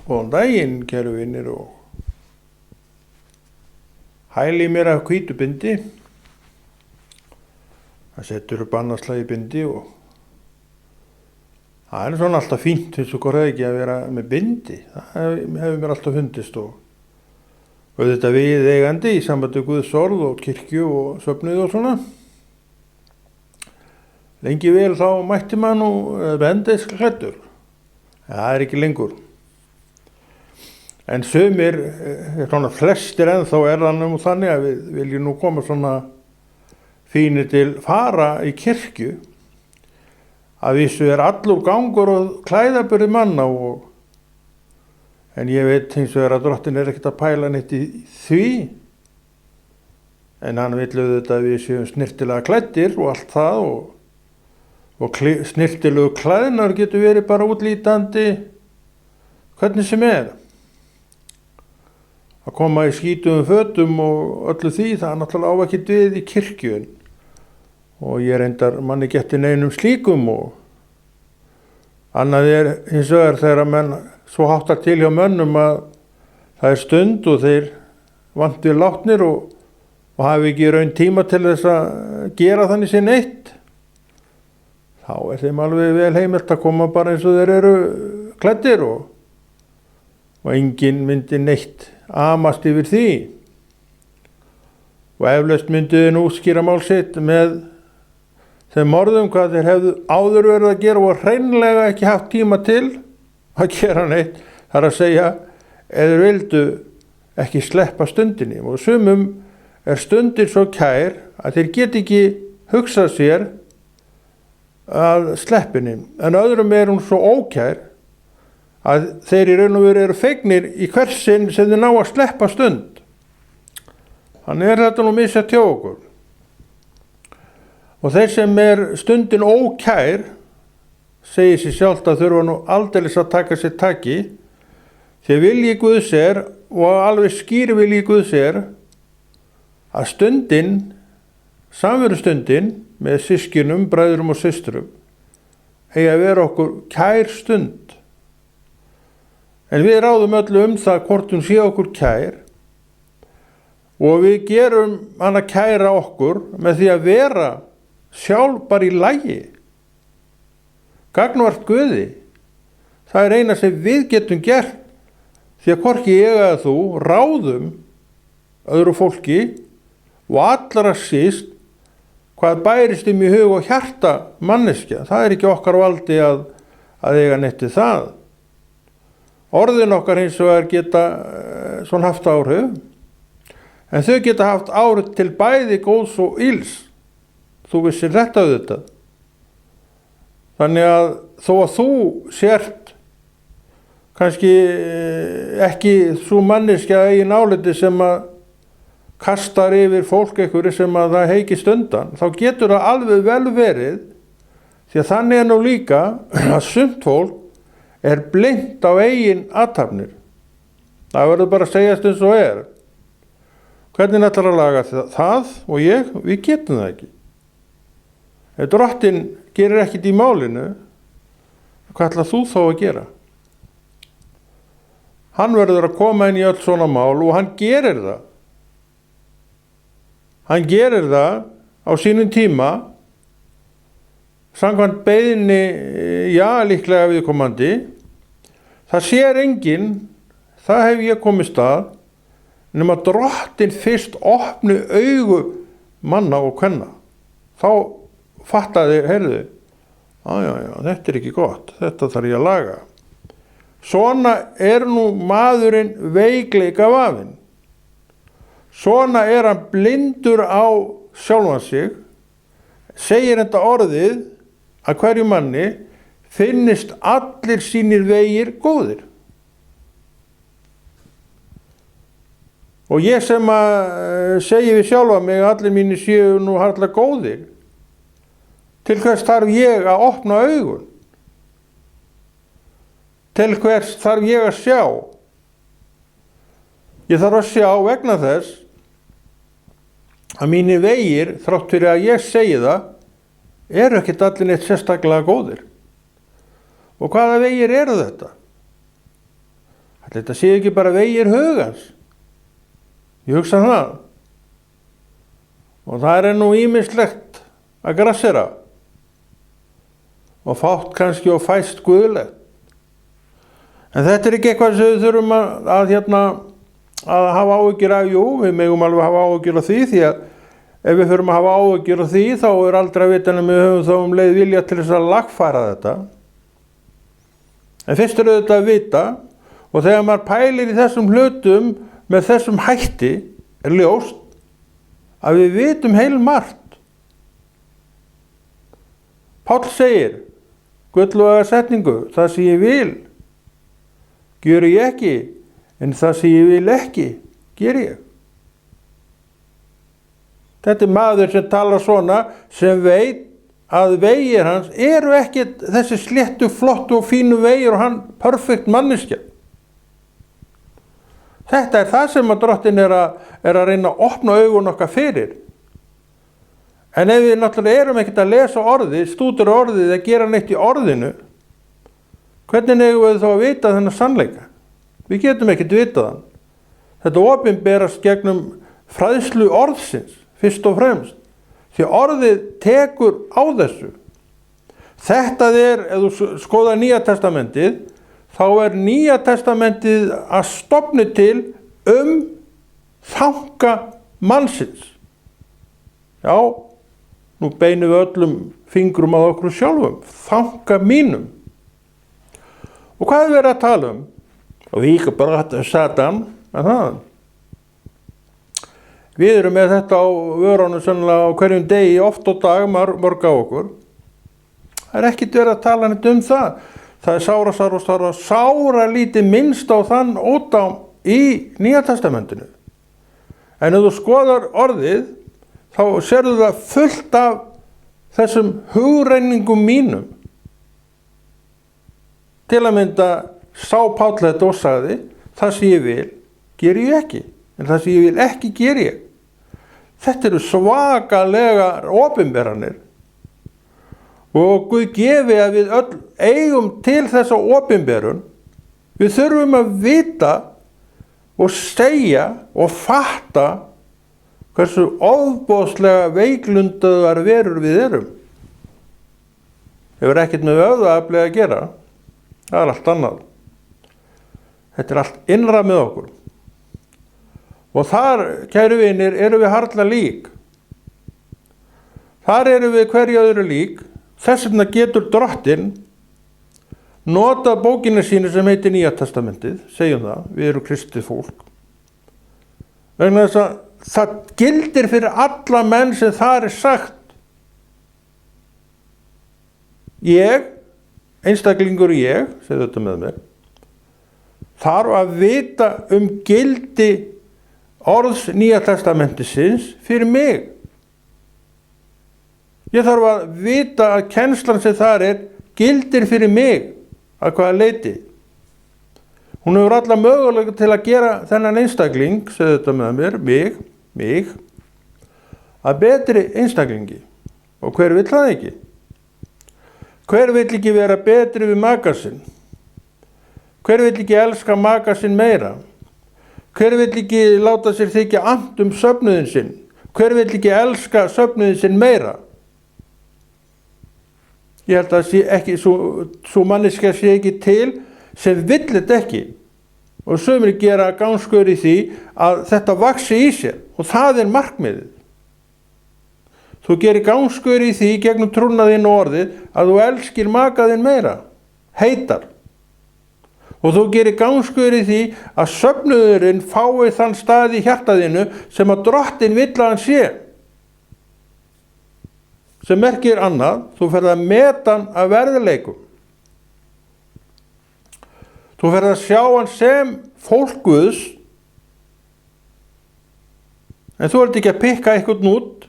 Góðan daginn, kæru vinir, og hæli mér af hvítu bindi. Það setur upp annað slagi bindi og það er svona alltaf fínt, finnst okkur ekki, að vera með bindi. Það hefur mér alltaf fundist og þetta við eigandi í sambandi Guðs orð og kirkju og söfnuð og svona. Lengi vel þá mætti maður nú bendis klæddur. Það er ekki lengur. En sumir, svona flestir ennþá er það nú þannig að við viljum nú koma svona fínir til fara í kirkju. Að vísu er allur gangur og klæðaburði manna en ég veit hins vegar að Drottinn er ekkert að pæla neitt í því. En hann vill auðvitað að við séum snyrtilega klæddir og allt það og snyrtilegu klæðnar getur verið bara útlítandi hvernig sem er. Að koma í skítuðum fötum og öllu því, það er náttúrulega á ekkert við í kirkjun. Og ég reyndar manni geti neinum slíkum og annað er hins vegar þegar menn svo háttar til hjá mönnum að það er stund og þeir vantir látnir og hafi ekki raun tíma til þess að gera þannig sér neitt. Þá er þeim alveg vel heimilt að koma bara eins og þeir eru klæddir og enginn myndi neitt amast yfir því. Og eflaust myndu þeir útskýra mál sitt með þeim orðum hvað þeir hefðu áður verið að gera og hreinlega ekki haft tíma til að gera neitt. Það er að segja, eða vildu ekki sleppa stundinni. Og sumum er stundir svo kær að þeir get ekki hugsað sér að sleppinni. En öðrum er hún svo ókær að þeir í raun og veru eru fegnir í hversin sem þeir ná að sleppa stund. Þannig er þetta nú misjafnt hjá okkur. Og þeir sem er stundin ókær segir sér sjálft að þurfa nú aldeilis að taka sér taki, því vilji Guðs er og alveg skýr vilji Guðs er að stundin, samverustundin með systkinum, bræðrum og systrum eigi að vera okkur kær stund. En við ráðum öllu það hvort hún sé okkur kær og við gerum hana kæra okkur með því að vera sjálf bara í lagi. Gagnvart Guði. Það er eina sem við getum gert því að hvorki ég eða þú ráðum öðru fólki og allra síst hvað bærist í hug og hjarta manneskja. Það er ekki okkar valdi að eiga neitt við það. Orðin okkar hins vegar geta svona haft áhrif, en þau geta haft áhrif til bæði góðs og ills. Þú vissir þetta auðvitað. Þannig að þó að þú sért kannski ekki svo manneskja eigin áliti sem að kastar yfir fólk einhverju sem að það heikist undan, þá getur það alveg vel verið, því að þannig er nú líka að sumt fólk er blind á eigin athafnir. Það verður bara að segjast eins og er. Hvernig ætlar að laga það og við getum það ekki. Ef Drottinn gerir ekkert í málinu, hvað ætlar þú þá að gera? Hann verður að koma inn í öll svona mál og hann gerir það. Hann gerir það á sínum tíma, samkvæmt beiðni, líklega viðkomandi. Það sér enginn, það hef ég komist að, nema Drottinn fyrst opni augu manna og kvenna. Þá fattaði, heyrðu, þetta er ekki gott, þetta þarf ég að laga. Svona er nú maðurinn veikleika vafinn. Svona er hann blindur á sjálfan sig, segir þetta orðið að hverju manni finnist allir sínir vegir góðir. Og ég sem að segi við sjálfa mig að allir mínir séu nú harla góðir, til hvers þarf ég að opna augun? Til hvers þarf ég að sjá? Ég þarf að sjá vegna þess að mínir vegir, þrátt fyrir að ég segi það, eru ekkert allir neitt sérstaklega góðir. Og hvaða vegir eru þetta? Þetta sé ekki bara vegir hugans. Ég hugsa það. Og það nú ýmislegt að grassera. Og fátt kannski og fæst guðlegt. En þetta ekki eitthvað sem við þurfum að hafa áhyggjur af. Jú, við megum alveg hafa áhyggjur af því að ef við þurfum að hafa áhyggjur af því þá aldrei að vita en við höfum þá leið vilja til þess að lagfæra þetta. En fyrst þetta að vita og þegar maður pælir í þessum hlutum með þessum hætti ljóst að við vitum heilmargt. Páll segir, gullúðlega setningu, það sem ég vil, gjöri ég ekki, en það sem ég vil ekki, geri ég. Þetta maður sem talar svona, sem veit að vegir hans eru ekki þessi sléttu, flottu og fínu vegir og hann perfekt manneskja. Þetta það sem að Drottinn að reyna að opna augun okkar fyrir. En ef við náttúrulega erum ekkert að lesa orðið, stúdera orðið eða gera neitt í orðinu, hvernig eigum við þá að vita þennan sannleika? Við getum ekkert vitað hann. Þetta opinberast gegnum fræðslu orðsins, fyrst og fremst. Því orðið tekur á þessu. Þetta ef þú skoðar Nýja testamentið, þá Nýja testamentið að stofni til þanka mannsins. Já, nú beinum við öllum fingrum að okkur sjálfum, þanka mínum. Og hvað verið að tala um? Og víka bara Satan, að það. Við erum með þetta á vörunum sennilega á hverjum degi, oft og dag, mörg á okkur. Það ekkert verið að tala neitt um það. Það sára lítið minnst á þann ódám í Nýja testamentinu. En ef þú skoðar orðið, þá sérðu það fullt af þessum hugrenningum mínum. Til að mynda sá Páll þetta og sagði, það sem ég vil, geri ég ekki. En það sem ég vil ekki, geri ég. Þetta eru svakalega opinberanir. Og Guð gefi að við öll eigum til þessa opinberun. Við þurfum að vita og segja og fatta hversu ofboðslega veiklundaðar verur við erum. Hefur ekkert með vöðvaafli að gera. Það allt annað. Þetta allt innra með okkur. Og þar, kæru vinir, erum við harla lík. Þar erum við hverju öðru lík. Þess vegna getur Drottinn nota bókina sína sem heitir Nýja testamentið, segjum það, við erum kristið fólk. Vegna þess að það gildir fyrir alla menn sem þar sagt. Ég, einstaklingur ég, segðu þetta með mér, þarf að vita gildi orðs Nýja testamentisins fyrir mig. Ég þarf að vita að kennslan sem þar gildir fyrir mig að hvaða leyti. Hún hefur alla möguleika til að gera þennan einstakling, segðu þetta með mér, mig, að betri einstaklingi. Og hver vill það ekki? Hver vill ekki vera betri við maka sinn? Hver vill ekki elska maka sinn meira? Hver vill ekki láta sér þykja annt söfnuðinn sinn? Hver vill ekki elska söfnuðinn sinn meira? Ég held að ekki, svo manneskja sé ekki til sem vill þetta ekki. Og sumir gera gangskör í því að þetta vaxi í sér og það markmiðið. Þú gerir gangskör í því gegnum trúnaðinn og orðið að þú elskir makaðinn meira, heitar. Og þú gerir gangskör í því að söfnuðurinn fái þann stað í hjartaðinu sem að Drottinn vill að hann sé. Sem merkir annað, þú ferð að meta hann að verðleikum. Þú ferð að sjá hann sem fólk Guðs, en þú ert ekki að pikka einhvern út,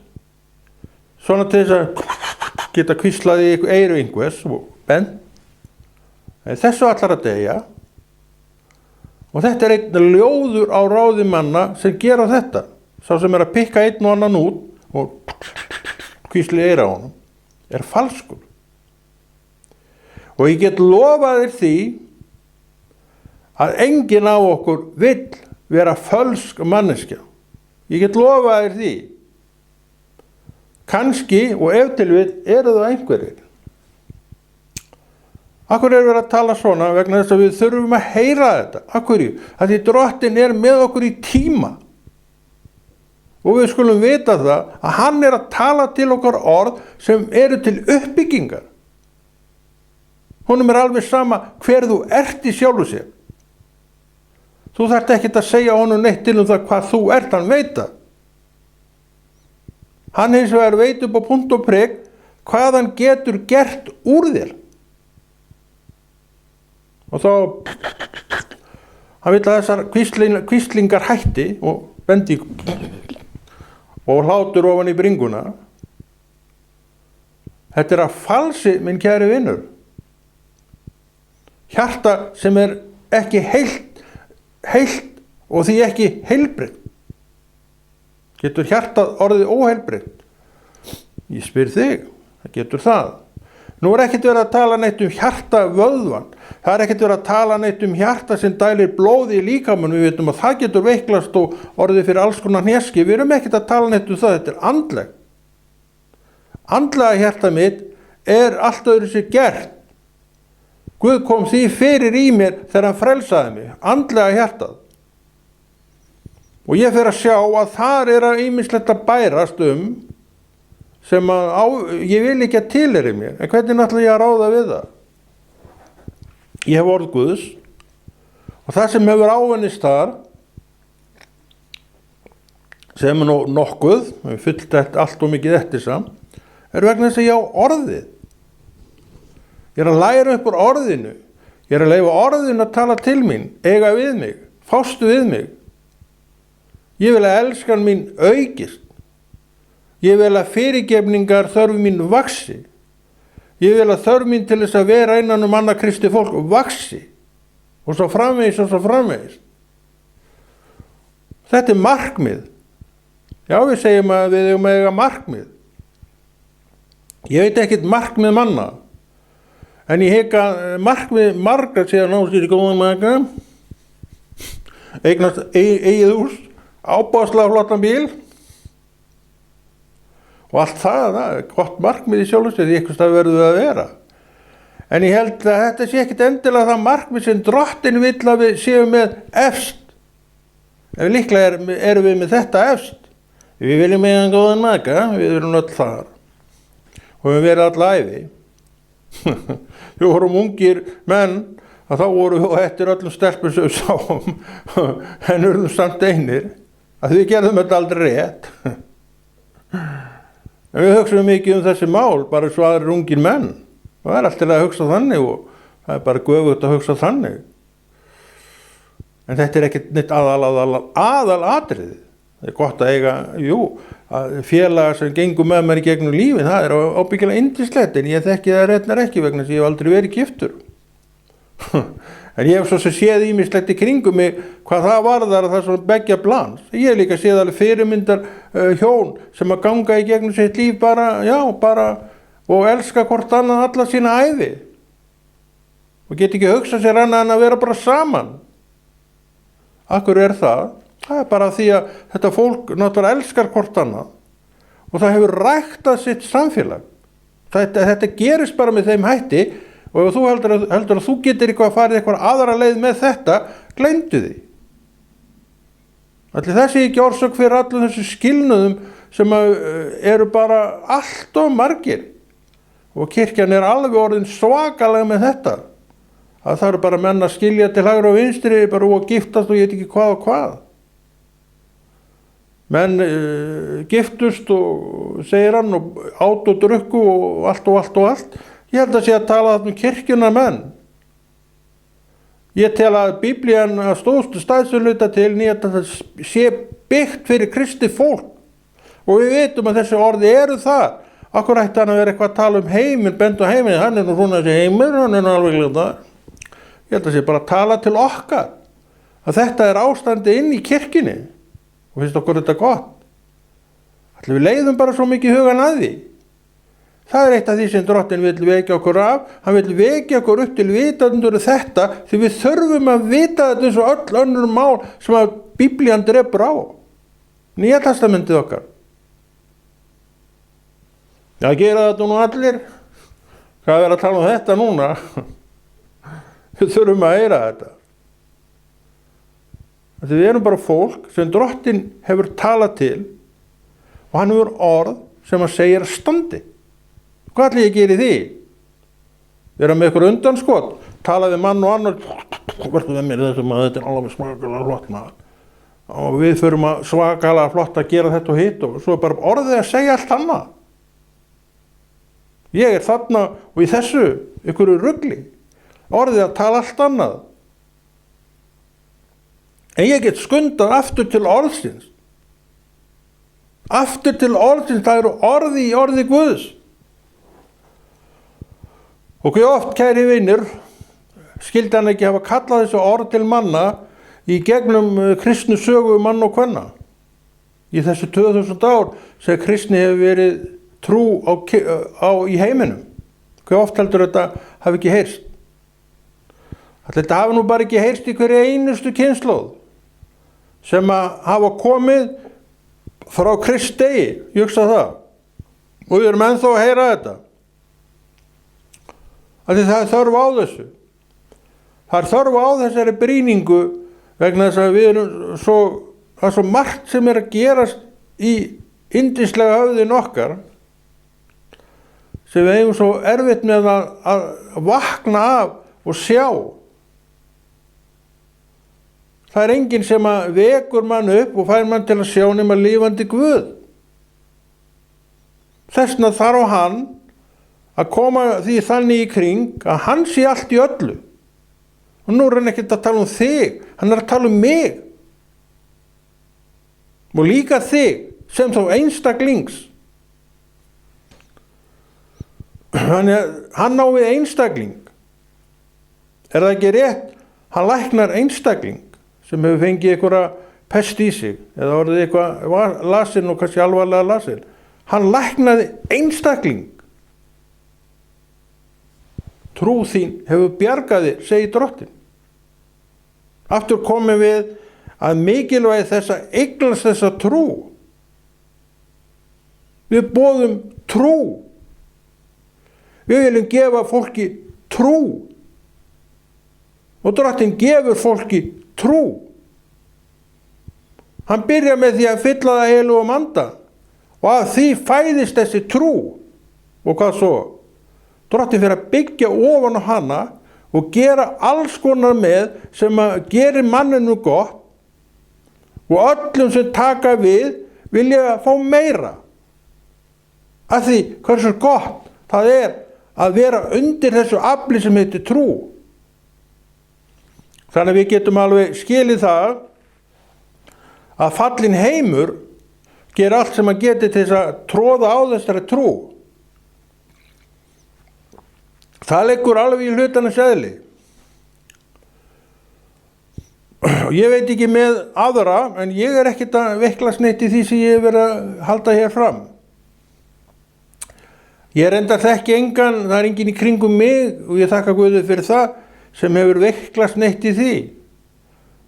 svona til þess að geta hvíslað í eyru einhvers, en þessu allar að deyja, og þetta einn ljóður á ráði manna sem gera þetta, sá sem að pikka einn og annan út, og hvísli eyra á honum, falskur. Og ég get lofað þér því að enginn af okkur vill vera fölsk manneskja. Ég get lofað þér því. Kannski og ef til vill eru það einhverjir. Af hverju verið að tala svona? Vegna þess að við þurfum að heyra þetta. Af hverju? Að því Drottinn með okkur í tíma. Og við skulum vita það að hann að tala til okkar orð sem eru til uppbyggingar. Honum alveg sama hver þú ert í sjálfu sér. Þú þarft ekkert að segja honum neitt til það hvað þú ert, hann veit það. Hann hins vegar veit upp á punkt og prik hvað hann getur gert úr þér. Og þá, hann vill að þessar kvíslingar hætti og bendi og hlátur ofan í bringuna. Þetta að falsi, minn kæri vinur. Hjarta sem ekki heilt og því ekki heilbrigt. Getur hjartað orðið óheilbrigt? Ég spyr þig, það getur það. Nú ekkert verið að tala neitt hjarta vöðvan. Það ekkert verið að tala neitt hjarta sem dælir blóði í líkamann. Við veitum að það getur veiklast og orðið fyrir alls konar hneski. Við erum ekkert að tala neitt það, þetta andleg. Andlega hjarta mitt allt öðru sér gert. Guð kom því fyrir í mér þegar hann frelsaði mig, andlega hjartað. Og ég fer að sjá að þar að ýmislegt að bærast sem ég vil ekki að tilheyri mér. En hvernig ætla ég að ráða við það? Ég hef orð Guðs og það sem hefur ávinnist þar, sem nokkuð, fyllt allt og mikið eftir samt, vegna þess að ég á orðið. Ég að læra upp úr orðinu. Ég að leyfa orðinu að tala til mín, eiga við mig, fástu við mig. Ég vil að elskan mín aukist. Ég vil að fyrirgefningar þörf mín vaxi. Ég vil að þörf mín til þess að vera innan annað kristi fólk vaxi. Og svo framvegis og svo framvegis. Þetta markmið. Já, við segjum að við eigum að eiga markmið. Ég veit ekkert markmið manna. En ég hygg að markmið margar sér ná sér í góðan maka, eignast eigið hús, ábúðslega flottan bíl og allt það gott markmið í sjálfu sér, eitthvað það verður að vera. En ég held að þetta sé ekkert endilega það markmið sem Drottinn vill að við séum með efst. En líklega erum við með þetta efst. Við viljum eiga góðan maka, við erum öll þar og við verðum all ævi. Við vorum ungir menn að þá voru við eftir öllum stelpum sem við sáum en urðum samt einir að við gerðum þetta aldrei rétt. En við hugsaum mikið þessi mál bara svo aðrir ungir menn og það alltaf að hugsa þannig og það bara göfugt að hugsa þannig. En þetta ekkert neitt aðalatriði. Það gott að eiga, félagar sem gengur með mér í gegnum lífin, það ábyggilega yndislegt, en ég þekki það reyndar ekki vegna þess að ég hef aldrei verið giftur. En ég hef svo sem séð ýmislegt í kringum mig hvað það varðar að það svona beggja blans. Ég hef líka séð alveg fyrirmyndar hjón sem að ganga í gegnum sitt líf bara og elska hvort annað alla sína ævi. Og get ekki hugsað sér annað en að vera bara saman. Akkur það? Það bara því að þetta fólk náttúrulega elskar hvort annað og það hefur ræktað sitt samfélag. Þetta gerist bara með þeim hætti og ef þú heldur að þú getur eitthvað að fara eitthvað aðra leið með þetta, gleymdu því. Ætli það sé ekki orsök fyrir allir þessu skilnuðum sem eru bara allt of margir og kirkjan alveg orðin svakalega með þetta. Að það eru bara menn að skilja til hægri og vinstri bara og giftast og ég veit ekki hvað og hvað. Menn giftust og segir hann og át og drukku og allt. Ég held að sé að tala þetta kirkjuna menn. Ég tel að Biblían að stóðstu staðsöluta til að það sé byggt fyrir kristi fólk. Og við veitum að þessi orði eru það. Akkur ætti hann að vera eitthvað að tala heiminn, bend á heiminn, hann nú svona þessi heiminn, hann alveg glöða. Ég held að sé bara að tala til okkar. Að þetta ástandi inn í kirkjunni. Og finnst okkur þetta gott. Ætli við leiðum bara svo mikið hugan að því. Það er eitt af því sem Drottinn vill vekja okkur af. Hann vill vekja okkur upp til vitandur þetta, því við þurfum að vita þetta eins og öll önnur mál sem að Biblían drepur á. Nýja testamentið okkar. Já, gera þetta nú allir. Hvað er að tala um þetta núna? Við þurfum að heyra þetta. Við erum bara fólk sem Drottinn hefur talað til og hann hefur orð sem að segja standi. Hvað ætli ég geri því? Vera með ykkur undanskot, tala við mann og annar, verður með mér þessum að þetta er alveg svakalega flott maður. Og við förum að svakalega flott að gera þetta og hitt og svo er bara orðið að segja allt annað. Ég er þarna og í þessu ykkur rugli, orðið að tala allt annað. En ég get skundað aftur til orðsins. Aftur til orðsins, það eru orði í orði Guðs. Og hver oft, kæri vinir, skildi hann ekki hafa kallað þessu orð til manna í gegnum kristnu sögu mann og kvenna. Í þessu 2000 ár sem kristni hefur verið trú í heiminum. Hver oft heldur þetta hafi ekki heyrst. Þetta hafi nú bara ekki heyrst í hverju einustu kynslóð sem að hafa komið frá Kristdegi, ég hugsa það. Og við erum ennþá að heyra þetta. Það er þörf á þessu. Það er þörf á þessari brýningu vegna þess að við erum það er svo margt sem er að gerast í yndislega höfðin okkar sem við eigum svo erfitt með að vakna af og sjá. Það er enginn sem að vekur mann upp og fær mann til að sjá nema lifandi Guð. Þessna þarf hann að koma því þannig í kring að hann sé allt í öllu. Og nú er hann ekkert að tala um þig, hann er að tala um mig. Og líka þig, sem þá einstaklings. Hann á við einstakling. Er það ekki rétt? Hann læknar einstakling sem hefur fengið einhverja pest í sig eða orðið eitthvað lasin og kannski alvarlega lasin. Hann læknaði einstakling. Trú þín hefur bjargaði, segir Drottinn. Aftur komum við að mikilvægi þess að eignast þessa trú. Við boðum trú. Við viljum gefa fólki trú. Og Drottinn gefur fólki trú. Hann byrjar með því að fylla það heilugum anda. Og að því fæðist þessi trú. Og hvað svo? Drottinn fyrir að byggja ofan á hana og gera alls konar með sem að gerir manninu gott og öllum sem taka við vilja fá meira. Af því hversu gott það er að vera undir þessu afli sem heitir trú. Þannig að við getum alveg skilið það að fallinn heimur gera allt sem að geti til þess að tróða á þessari trú. Það leggur alveg í hlutarnas eðli. Ég veit ekki með aðra, en ég er ekkert að veiklast neitt í því sem ég hef verið að halda hér fram. Ég reyndar þekki engan, það er enginn í kringum mig og ég þakka Guði fyrir það sem hefur veiklast neitt í því.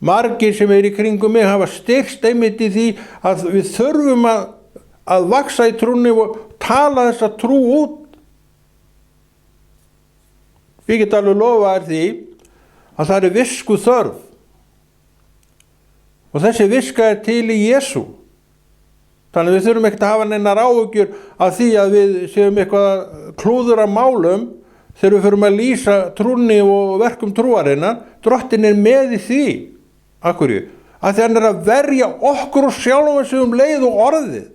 Margir sem í kringum mig hafa styrkst einmitt í því að við þurfum að vaxa í trúnni og tala þessa trú út. Við getum alveg lofa því að það er visku þörf. Og þessi viska er til í Jesú. Þannig við þurfum ekkert að hafa neinar áhyggjur af því að við séum eitthvað klúður af málum þegar við förum að lýsa trúnni og verkum trúarinnar. Drottinn er með í því. Af hverju? Af því hann er að verja okkur og sjálfum sig leið og orðið.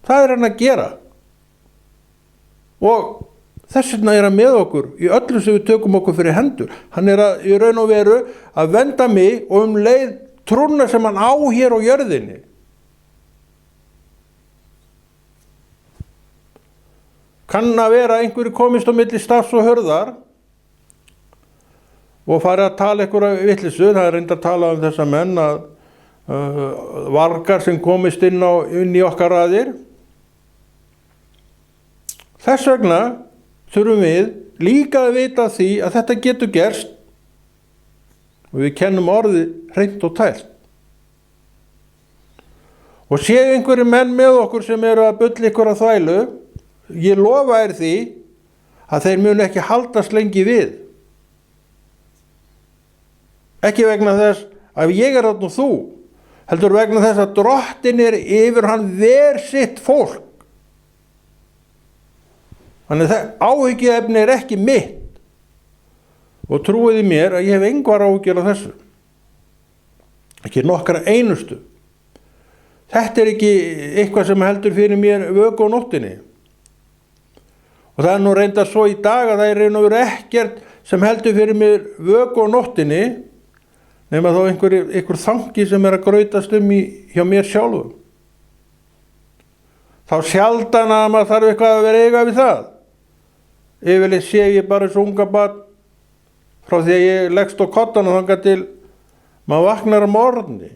Það er hann að gera. Og þess vegna er hann með okkur í öllu sem við tökum okkur fyrir hendur. Hann er í raun og veru að venda mig og leið trúna sem hann á hér á jörðinni. Kann að vera einhverju komist á milli stafs og hörðar og fari að tala einhverja vitleysu. Það er reyndar að tala um þessa menn að vargar sem komist inn í okkar raðir. Þess vegna þurfum við líka að vita því að þetta getur gerst og við kennum orðið hreint og tært. Og séu einhverjir menn með okkur sem eru að bulla ykkur að þvælu, ég lofa þér því að þeir munu ekki haldast lengi við. Ekki vegna þess að ég er þarna og þú, heldur vegna þess að Drottinn er yfir hann ver sitt fólk. Þannig að áhyggjuefni er ekki mitt. Og trúiði mér að ég hef engar áhyggjur af þessu. Ekki nokkra einustu. Þetta er ekki eitthvað sem heldur fyrir mér vöku á nóttinni. Og það er nú reyndar svo í dag að það er raun og veru ekkert sem heldur fyrir mér vöku á nóttinni, nema þá einhver þangi sem er að grautast hjá mér sjálfum. Þá sjaldan að maður þarf eitthvað að vera eiga við það. Yfirleitt sé ég bara svo unga barn frá því að ég leggst á kottan og þangað til maður vaknar á morgni.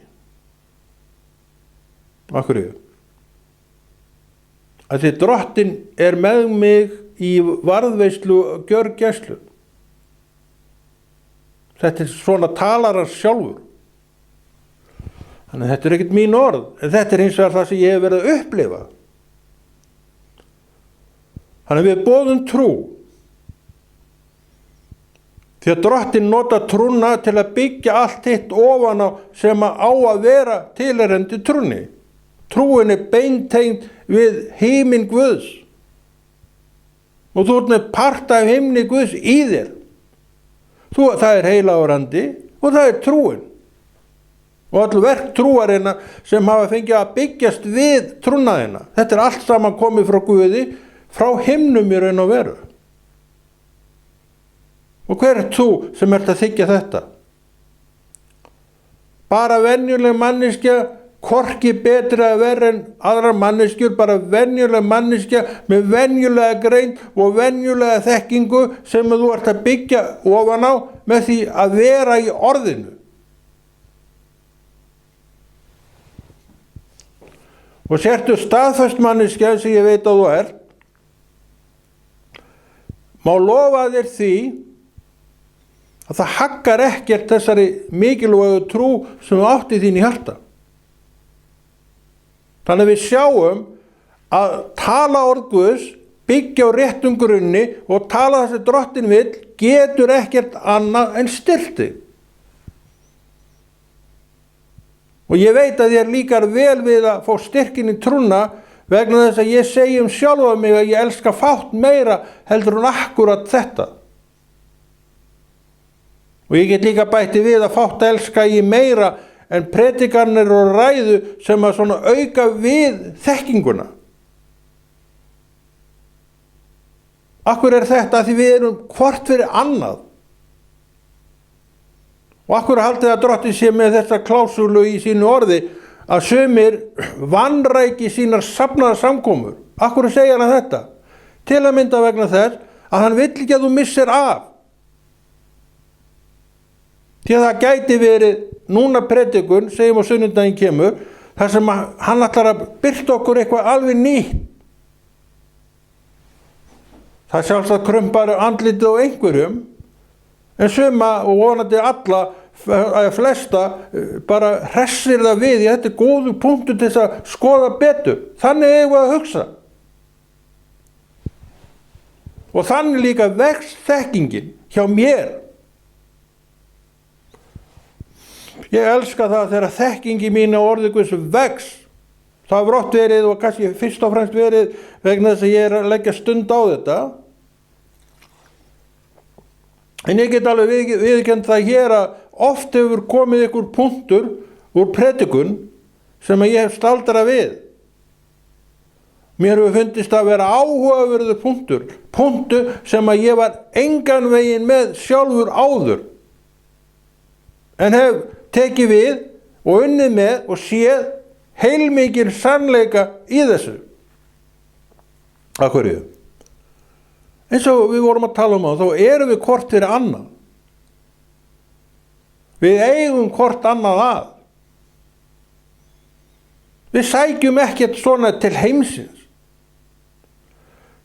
Af hverju? Að því Drottinn er með mig í varðveislu og gjörgæslu. Þetta er svona talar hann sjálfur. Þannig að þetta er ekkert mín orð, en þetta er hins vegar það sem ég hef verið að upplifa. Þannig að við boðum trú. Því að Drottinn nota trúna til að byggja allt hitt ofan á sem á að vera tilheyrandi trúnni. Trúin er beintengd við himinn Guðs. Og þú ert með part af himni Guðs í þér. Það er heilagur andi og það er trúin. Og all verk trúarinnar sem hafa fengið að byggjast við trúnaðina. Þetta er allt saman komið frá Guði, frá himnum í raun og veru. Og hver er þú sem ert að þiggja þetta? Bara venjuleg manneskja, hvorki betri að vera en aðrar manneskjur, bara venjuleg manneskja með venjulega greind og venjulega þekkingu sem þú ert að byggja ofan á með því að vera í orðinu. Og sértu staðföst manneskja sem ég veit að þú ert, má lofa þér því að það haggar ekkert þessari mikilvægu trú sem þú átt í þín í hjarta. Þannig að við sjáum að tala orð Guðs, byggja á réttum grunni og tala þessi Drottinn vill, getur ekkert annað en styrkti. Og ég veit að þér líkar vel við að fá styrkin í trúna vegna þess að ég segi sjálfa mig að ég elska fátt meira heldur en akkurat þetta. Og ég get líka bætti við að fátt elska ég meira en predikanir og ræðu sem að svona auka við þekkinguna. Akkur er þetta því við erum hvort fyrir annað. Og akkur haldið að Drottinn sé með þessa klásúlu í sínu orði að sumir vanræki sínar safnaðar samkomur. Akkur segja hann þetta? Til að mynda vegna þess að hann vill ekki að þú missir af. Því að það gæti verið núna predikun, segjum á sunnudaginn kemur, þar sem hann ætlar að birta okkur eitthvað alveg nýtt. Það sjálfsagt krumpar andlitið á einhverjum, en suma og vonandi alla, flesta, bara hressir það við, þetta er góðu punktur til þess að skoða betur. Þannig eigum við að hugsa. Og þannig líka vex þekkingin hjá mér. Ég elska það þegar þekkingi mín á orði Guðs vex. Það hefur oft verið og kannski fyrst og fremst verið vegna þess að ég er að leggja stund á þetta. En ég get alveg viðurkennt það hér að oft hefur komið ykkur punktur úr predikun sem að ég hef staldrað við. Mér hefur fundist að vera áhugaverður punktur sem að ég var engan veginn með sjálfur áður. En hef tekið við og unnið með og séð heilmikil sannleika í þessu. Af hverju? Eins og við vorum að tala þá erum við hvort fyrir annað. Við eigum hvort annað að. Við sækjum ekkert svona til heimsins.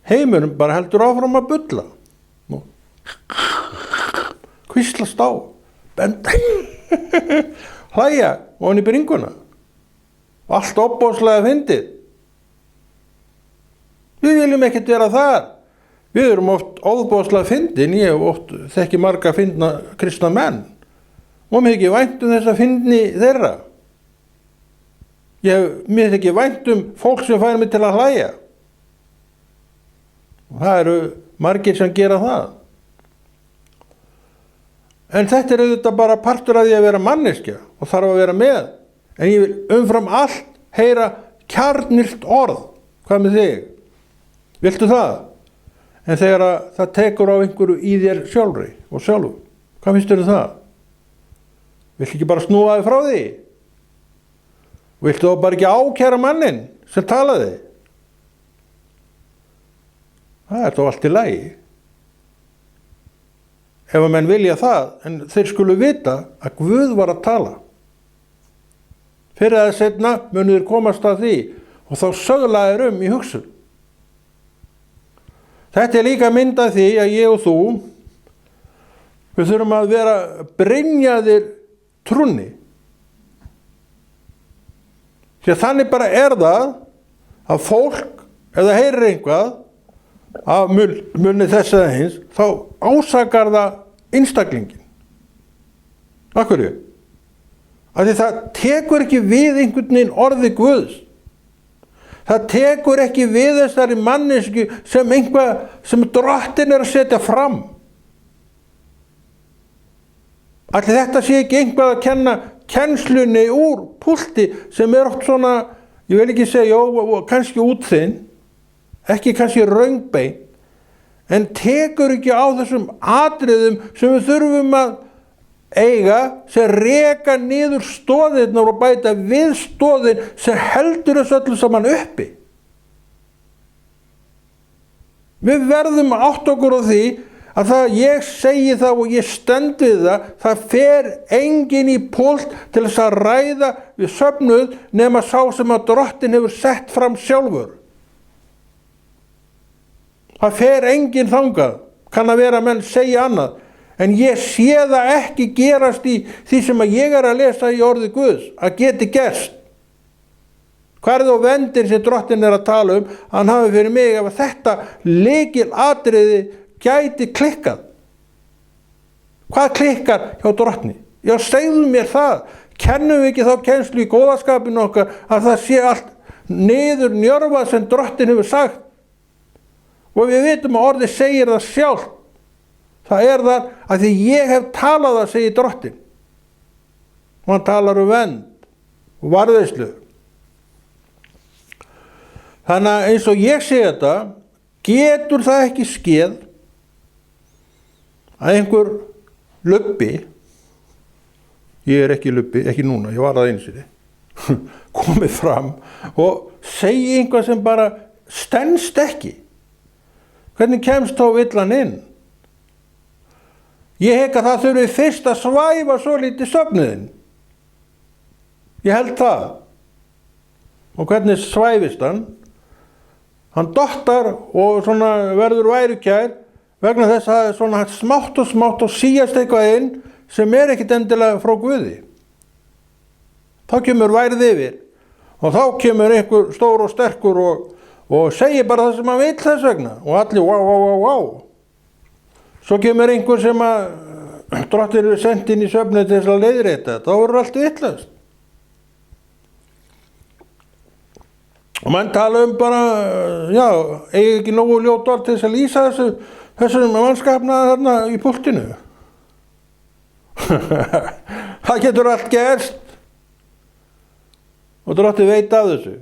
heimurinn bara heldur áfram að bulla. Hvíslast á, benda, hlæja ofan í bringuna. Allt ofboðslega fyndið. Við viljum ekkert vera þar. Við erum oft ofboðslega fyndin, ég hef oft þekki marga fyndna kristna menn. Og mér ekki vænt þessa fyndni þeirra. Mér ekki vænt fólk sem fær mig til að hlæja. Og það eru margir sem gera það. En þetta auðvitað bara partur af því að vera manneskja og þarf að vera með. En ég vil umfram allt heyra kjarnirt orð. Hvað með þig? Viltu það? En þegar það tekur á einhverju í þér sjálfri og sjálfu, hvað finnst þér það? Viltu ekki bara snúa þig frá því? Viltu þá bara ekki ákæra mannin sem talaði? Það er þó allt í lagi. Ef að menn vilja það, en þeir skulu vita að Guð var að tala. Fyrir að seinna munu þeir komast að því og þá söglaðir í hugsun. Þetta er líka mynd af því að ég og þú, við þurfum að vera brynjaðir trúnni. Því að þannig bara er það að fólk, ef það heyrir einhvað af munni þess eða hins, þá ásakar það einstaklingin. Af hverju? Af því það tekur ekki við einhvern veginn orði Guðs. Það tekur ekki við þessari mannesku sem einhvað sem Drottinn er að setja fram. Ætli þetta sé ekki einhvað að kenna kennslunni úr púlti sem er oft svona, ég vil ekki segja, kannski útþinn, ekki kannski röngbein, en tekur ekki á þessum atriðum sem við þurfum að eiga sem reka niður stoðirnar og bæta við stoðin sem heldur þessu öllu saman uppi. Við verðum að átta okkur á því að það ég segi það og ég stend við það fer enginn í púlt til þess að ræða við söfnuð nema sá sem að Drottinn hefur sett fram sjálfur. Það fer enginn þangað, kann að vera að menn segja annað. En ég sé það ekki gerast í því sem að ég er að lesa í orði Guðs, að geti gerst. Hvað er þá vendin sem Drottinn er að tala hann hafi fyrir mig ef þetta lykilatriði gæti klikkað. Hvað klikkar hjá Drottni? Já, segðu mér það. Kennum við ekki þá kennslu í góðaskapinu okkar að það sé allt niður njörfað sem Drottinn hefur sagt? Og við vitum að orðið segir það sjálft. Það er það að því ég hef talað það, segir Drottinn. Og hann talar vernd og varðveislu. Þannig að eins og ég segi þetta, getur það ekki skeð að einhver lubbi, ég er ekki lubbi, ekki núna, ég var það einu sinni, komið fram og segi einhvað sem bara stenst ekki. Hvernig kemst þá villan inn? Ég hygg að það þurfi fyrst að svæfa svo lítið söfnuðinn. Ég held það. Og hvernig svæfist hann? Hann dottar og svona verður værukær vegna þess að það er svona smátt og síast eitthvað inn sem er ekkit endilega frá Guði. Þá kemur værið yfir og þá kemur einhver stór og sterkur og segir bara það sem hann vill þess vegna og allir vá. Svo kemur einhver sem að Drottinn er sent inn í söfnuð til þess að leiðrétta þetta, þá verður allt vitlaust. Og menn tala bara, já, eigi ekki nógu ljótt orð til þess að lýsa þessum mannskapna þarna í púltinu. Það getur allt gerst. Og Drottinn veit af þessu.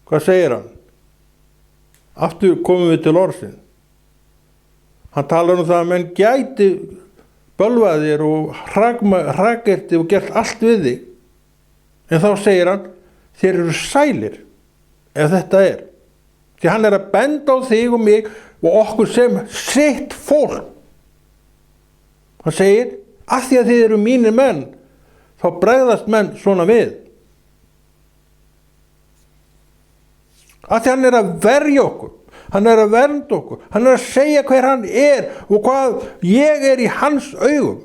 Hvað segir hann? Aftur komum við til orðsins. Hann talar það að menn gæti bölvaðir og hrakerti og gert allt við þig. En þá segir hann, þeir eru sælir ef þetta er. Því hann er að benda á þig og mig og okkur sem sitt fólk. Hann segir, af því að þið eru mínir menn, þá bregðast menn svona við. Af því hann er að verja okkur. hann að vernda okkur, hann að segja hver hann og hvað ég í hans augum.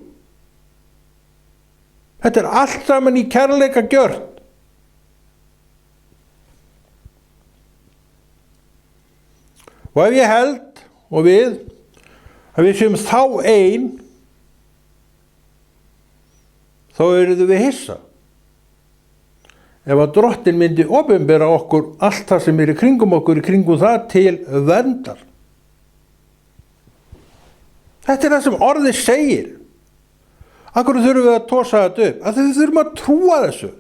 Þetta allt saman í kærleika gjört. Og ef ég held og að við séum þá ein, þá yrðum við hissa. Ef að Drottinn myndi opinbera okkur allt það sem í kringum okkur, í kringum það til verndar. Þetta það sem orðið segir. Af hverju þurfum við að tosa þetta upp? Af því við þurfum að trúa þessu.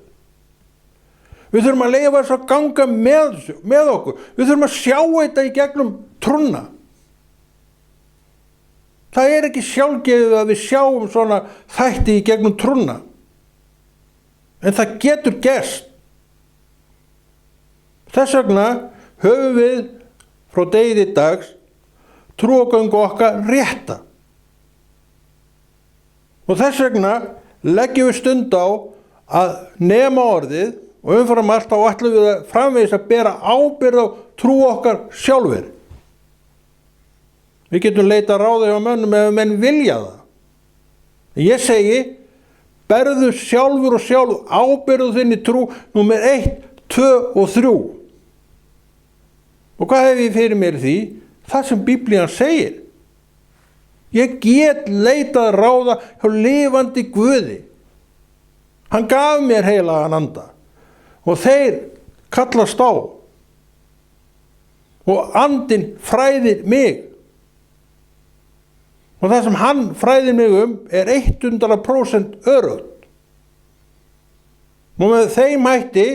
Við þurfum að leyfa þessu að ganga með okkur. Við þurfum að sjá þetta í gegnum trúna. Það ekki sjálfgefið að við sjáum svona þætti í gegnum trúna. En það getur gerst. Þess vegna höfum við frá degi til dags trúgöngu okkar rétta. Og þess vegna leggjum við stund á að nema orðið og umfram allt á ætlum við að framvegis að bera ábyrgð á trú okkar sjálfur. Við getum leitað ráði hjá mönnum ef menn vilja það. Ég segi, berðu sjálfur og sjálf ábyrgðu þinni trú númer 1, 2 og 3. Og hvað hef ég fyrir mér því? Það sem Biblían segir. Ég get leitað ráða hjá lifandi Guði. Hann gaf mér heilagan anda og þeir kallast á. Og andinn fræðir mig. Og það sem hann fræðir mig 100% öruggt. Og með þeim hætti,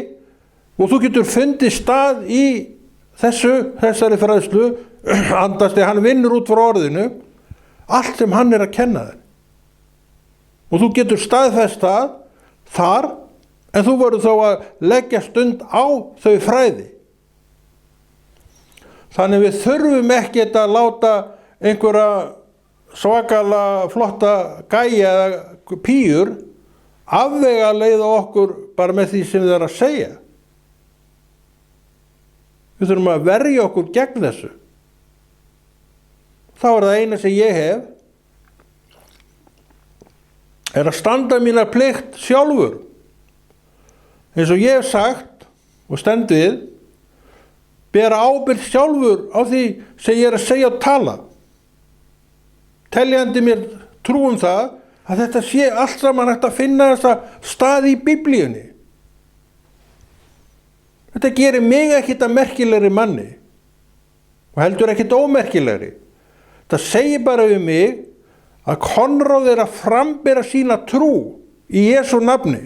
og þú getur fundið stað í þessari fræðslu, andasti hann vinnur út frá orðinu, allt sem hann að kenna þér. Og þú getur staðfest það þar, en þú verður þó að leggja stund á þau fræði. Þannig við þurfum ekki að láta einhverja svakala flotta gæja eða píur afvega að leiða okkur bara með því sem þeir að segja. Við þurfum að verja okkur gegn þessu. Þá það eina sem ég hef að standa mína plikt sjálfur. Eins og ég hef sagt og stend við, bera ábyrgð sjálfur á því sem ég að segja og tala. Teljandi mér trú það að þetta sé allt saman hægt að finna þessa staði í Biblíunni. Þetta gerir mig ekkert að merkilegri manni og heldur ekkert ómerkilegri. Það segir bara við mig að Konráð að frambera sína trú í Jesú nafni.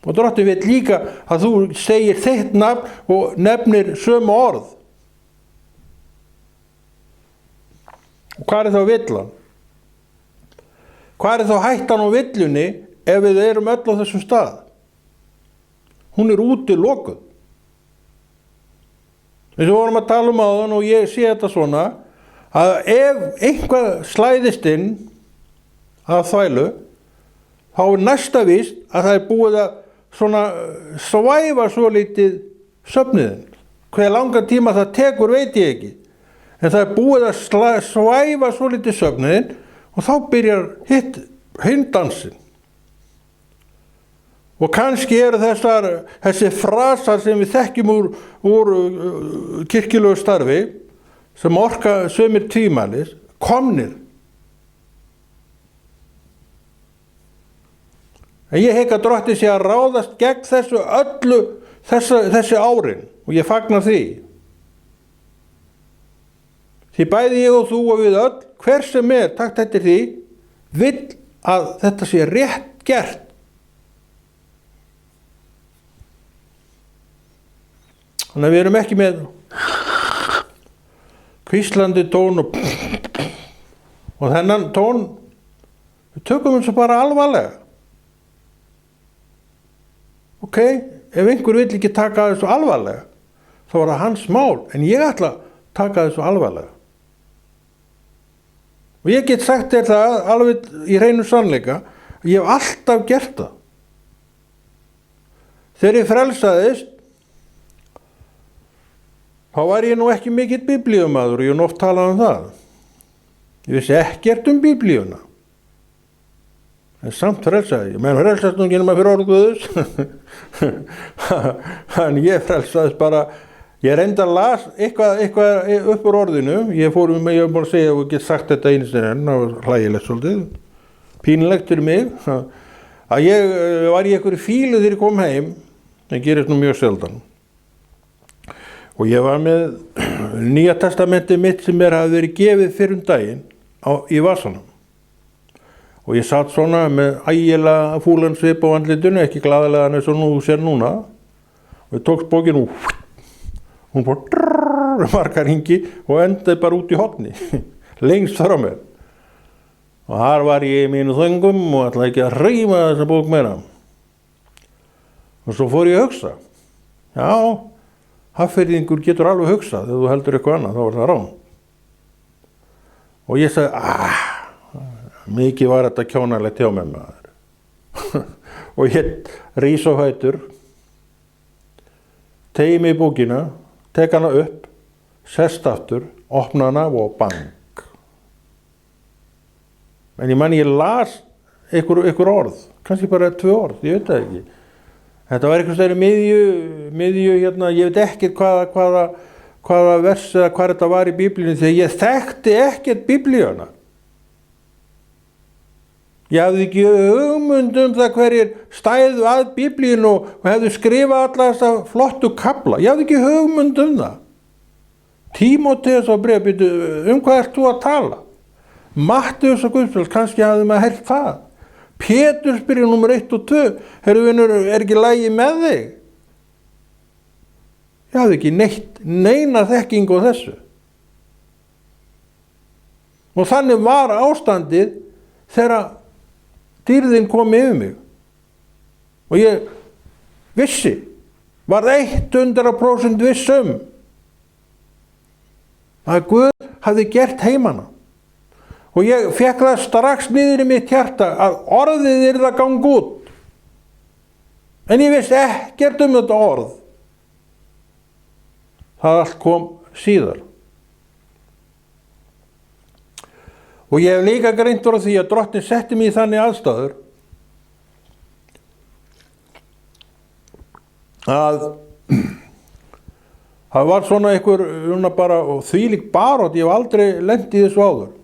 Og Drottinn vill líka að þú segir þitt nafn og nefnir sömu orð. Og hvað þá villan? Hvað þá hættan á villunni ef við erum öll á þessum stað? Hún útilokuð. Eins og vorum að tala áðan og ég sé þetta svona, að ef eitthvað slæðist inn að þvælu, þá næsta víst að það búið að svona svæfa svo lítið söfniðin. Hver langan tíma það tekur veit ég ekki. En það búið að svæfa svo lítið söfniðin og þá byrjar hinn dansinn. Og kannski þessi frasar sem við þekkjum úr kirkjulegu starfi, sem orka sumir tvímælis, komnir. En ég hygg að Drottinn sé að ráðast gegn þessu öllu þessi árin og ég fagna því. Því bæði ég og þú og við öll, hver sem takt eftir því, vill að þetta sé rétt gert. Þannig að við erum ekki með hvíslandi tón og þennan tón, við tökum þessu bara alvarlega. Ok, ef einhver vill ekki taka þessu alvarlega, þá það hans mál, en ég ætla að taka þessu alvarlega. Og ég get sagt þér það alveg í hreinu sannleika, ég hef alltaf gert það. Þegar ég frelsaðist, þá var ég nú ekki mikill biblíumaður og ég hef oft talað það. Ég vissi ekkert biblíuna. En samt frelsaði ég. Menn frelsast nú ekki nema fyrir orð Guðs. En ég frelsaðist bara. Ég reynda að las eitthvað upp úr orðinu. Ég fór ég hef bara að segja og get sagt þetta einu sinni enn. Það var hlægilegt svolítið. Pínlegt fyrir mig. Að ég var í einhverju fílu þegar ég kom heim. Það gerist nú mjög sjaldan. Og ég var með Nýja testamenti mitt sem hafði verið gefið fyrir daginn í vasanum. Og ég satt svona með ægilega fúlan svip á andlitinu, ekki glaðlega eins og nú sér núna. Og ég tókst bókinu og hún fór margar hringi og endaði bara út í horni, lengst frá mér. Og þar var ég í mínu þöngum og ætlaði ekki að hreyfa þessa bók meira. Og svo fór ég að hugsa. Já, Hafnfirðingur getur alveg hugsað þegar þú heldur eitthvað annað, þá var það rán. Og ég sagði, mikið var þetta kjánalegt hjá mér maður. Og ég rís á fætur, tegi mig í bókina, tek hana upp, sest aftur, opna hana og bang. En ég las einhver orð, kannski bara 2 orð, ég veit það ekki. Þetta var einhvers vegar miðju hérna, ég veit ekkert hvaða vers eða hvað þetta var í Biblíunni þegar ég þekkti ekkert Biblíuna. Ég hafði ekki hugmynd það hverjir stæðu að Biblíunni og hefðu skrifað alla þessa flottu kafla. Ég hafði ekki hugmynd það. Tímóteus og bréf, hvað ert þú að tala? Matteus og Guðspjall, kannski hafði maður heyrt það. Pétur spyrir númer 1 og 2, heyrðu vinur, ekki lagi með þig? Ég hafði ekki neina þekkingu á þessu. Og þannig var ástandið þegar dýrðin kom yfir mig. Og ég vissi, var 100% viss að Guð hafði gert heimana. Og ég fekk það strax niður í mitt hjarta að orðið yrði að ganga út. En ég vissi ekkert þetta orð. Það allt kom síðar. Og ég hef líka greint frá því að Drottinn setti mig í þannig aðstæður að það var svona einhver bara og þvílík barátt, ég hef aldrei lent í þessu áður.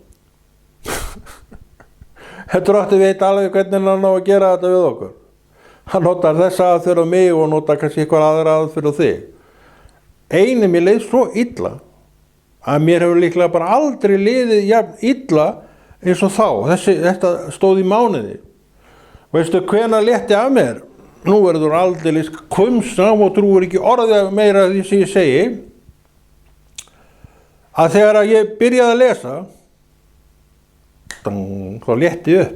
Drottinn veit alveg hvernig hann á að gera þetta við okkur. Hann notar þessa aðferð á mig og notar kannski eitthvað aðra aðferð á þig. Einu mér leið svo illa að mér hefur líklega bara aldrei liðið jafn illa eins og þá. Þetta stóð í mánuði. Veistu hvenær létti af mér? Nú verður aldeilis kvumsam og trúir ekki orðið meira því sem ég segi. Að þegar ég byrjaði að lesa þá létti upp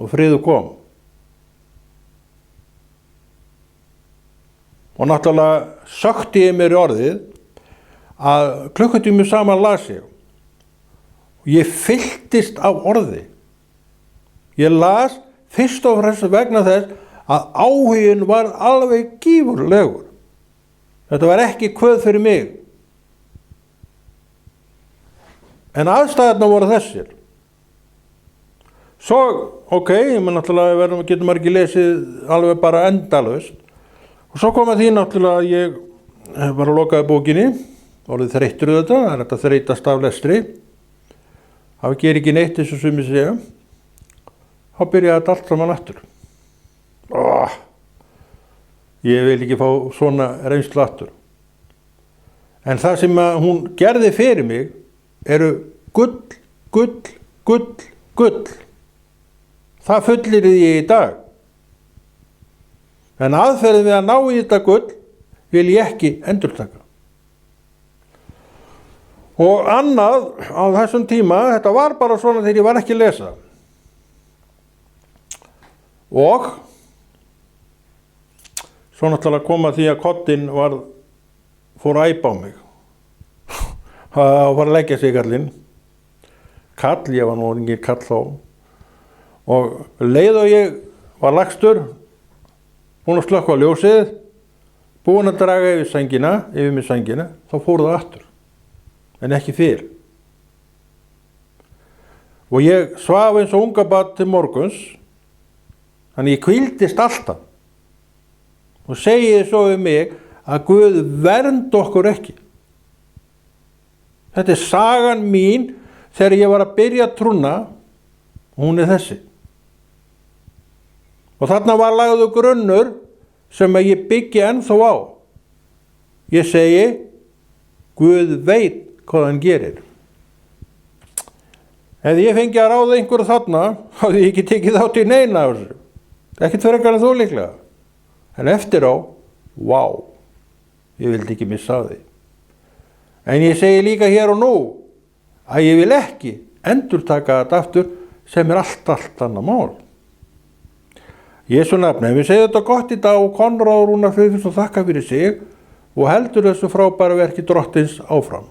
og friður kom. Og náttúrulega sökti ég mér í orðið að klukkutími saman las ég. Og ég fylltist af orði. Ég las fyrst og fremst vegna þess að áhuginn var alveg gífurlegur. Þetta var ekki kvöð fyrir mig. En aðstæðurnar voru þessir. Svo, náttúrulega getur maður ekki lesið alveg bara endalaust. Og svo kom að því náttúrulega að ég bara lokaði bókinni, orðið þreyttur þetta, það er þetta þreytast af lestri. Það gerir ekki neitt eins og sumir segja. Þá byrjaði þetta allt saman aftur. Ég vil ekki fá svona reynslu aftur. En það sem hún gerði fyrir mig eru gull. Það fullyrði ég í dag. En aðferðin við að ná í þetta gull vil ég ekki endurtaka. Og annað á þessum tíma, þetta var bara svona þegar ég var ekki að lesa. Og svo náttúrulega kom að því að koddinn fór að æpa á mig. Það var að leggja sig kallinn. Ég var nú engin kall þá. Og leið og ég var lagstur, búinn að slökkva ljósið, búin að draga yfir mig sængina, þá fór það aftur, en ekki fyrr. Og ég svaf eins og ungabarn til morguns, þannig ég hvíldist alltaf. Og segið svo við mig að Guð vernd okkur ekki. Þetta er sagan mín þegar ég var að byrja trúna, og hún er þessi. Og þarna var lagður grunnur sem að ég byggi ennþá á. Ég segi, Guð veit hvað hann gerir. Ef ég fengi að ráða einhverju þarna, hafði ég ekki tekið þátt í neina af þessu. Ekkert frekar en þú líklega. En eftir á, vá, ég vildi ekki missa af því. En ég segi líka hér og nú að ég vil ekki endurtaka þetta aftur sem er allt annað mál. Jesú nafni, við segjum þetta gott í dag og Konráð Rúnar Friðfinnsson þakka fyrir sig og heldur þessu frábæra verki Drottins áfram.